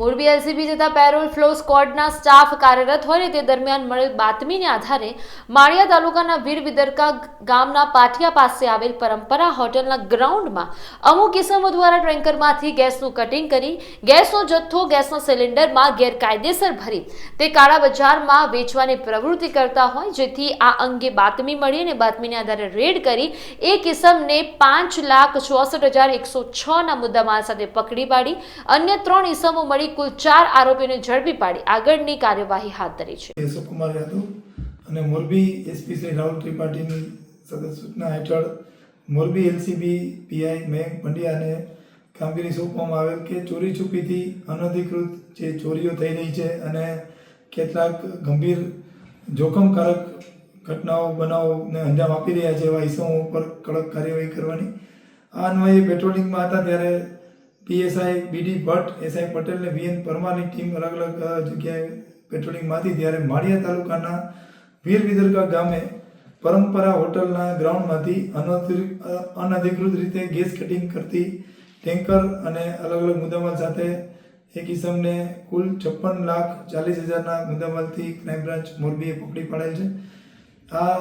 Morbi LCB તથા parole flow સ્ક્વોડના staff કાર્યરત હોય તે દરમિયાન મળેલ બાતમીને આધારે માળિયા તાલુકાના વીર વિદરકા ગામના પાટિયા પાસે આવેલ પરંપરા હોટલના ગ્રાઉન્ડમાં અમુક કિસ્મો દ્વારા ટેન્કરમાંથી ગેસનું કટિંગ કરી ગેસનો જથ્થો ગેસના સિલિન્ડરમાં ગેરકાયદેસર ભરી તે કાળા બજારમાં વેચવાની પ્રવૃત્તિ કરતા હોય, જેથી આ અંગે બાતમી મળી અને બાતમીને આધારે રેડ કરી એક કિસ્મને 5,64,106 ના મુદ્દામાલ સાથે પકડી પાડી અન્ય 3 ઇસમો મળી કુલ 4 આરોપીઓને ઝડપી પાડી આગળની કાર્યવાહી હાથ ધરી છે. કેશવ કુમાર યાદવ અને મોરબી એસપી શ્રી રાહુલ ત્રિપાઠીની સતત સૂચના હેઠળ મોરબી એલસીબી પીઆઈ મયંક પંડ્યાને કામગીરી સોંપવામાં આવેલ કે ચોરી છુપીથી અનધિકૃત જે ચોરીઓ થઈ રહી છે અને કેટલાક ગંભીર જોખમકારક ઘટનાઓ બનાવોને અંજામ આપી રહ્યા છે એવા ઇસમો ઉપર કડક કાર્યવાહી કરવાની. આ અન્વયે પેટ્રોલિંગમાં હતા ત્યારે પીએસઆઈ બીડી ભટ્ટ, એસઆઈ પટેલ અને વીએન પરમારની ટીમ અલગ અલગ જગ્યાએ પેટ્રોલિંગમાં હતી ત્યારે માળિયા તાલુકાના વીર વિદરકા ગામે પરંપરા હોટલના ગ્રાઉન્ડમાંથી અનધિકૃત રીતે ગેસ કટિંગ કરતી ટેન્કર અને અલગ અલગ મુદ્દામાલ સાથે એક ઇસમને કુલ 56,40,000 મુદ્દામાલથી ક્રાઇમ બ્રાન્ચ મોરબીએ પકડી પાડેલ છે. આ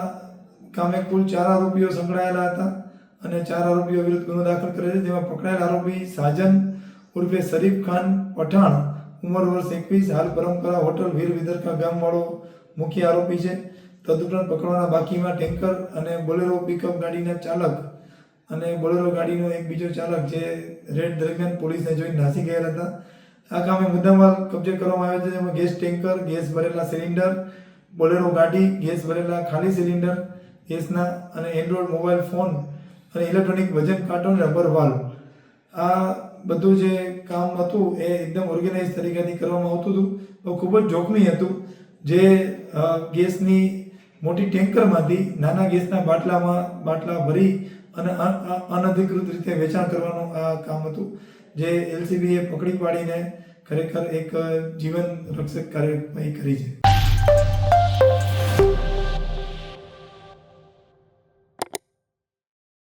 કામે કુલ 4 આરોપીઓ સંકળાયેલા હતા અને 4 આરોપીઓ વિરુદ્ધ ગુનો દાખલ કરેલ છે, જેમાં પકડાયેલ આરોપી સાજન ઉર્ફે શરીફ ખાન પઠાણ, ઉંમર વર્ષ 21, હાલ પરંપરા હોટલ વીર વિદરકા ગામવાળો મુખ્ય આરોપી છે. તદુપરાંત પકડવાના બાકીમાં ટેન્કર અને બોલેરો પિકઅપ ગાડીના ચાલક અને બોલેરો ગાડીનો એક બીજો ચાલક જે રેડ દરમિયાન પોલીસને જોઈને નાસી ગયા હતા. આ કામે મુદ્દામાલ કબજે કરવામાં આવ્યો છે, જેમાં ગેસ ટેન્કર, ગેસ ભરેલા સિલિન્ડર, બોલેરો ગાડી, ગેસ ભરેલા ખાલી સિલિન્ડર ગેસના અને એન્ડ્રોઇડ મોબાઈલ ફોન અને ઇલેક્ટ્રોનિક વજન કાંટો અને રબર વાલ્વ. આ બધું જે કામ હતું એ એકદમ ઓર્ગેનાઇઝ તરીકેથી કરવામાં આવતું હતું, તો ખૂબ જ જોખમી હતું. જે ગેસની મોટી ટેન્કરમાંથી નાના ગેસના બાટલા ભરી અને અનધિકૃત રીતે વેચાણ કરવાનું આ કામ હતું, જે એલસીબીએ પકડી પાડીને ખરેખર એક જીવન રક્ષક કાર્યવાહી કરી છે.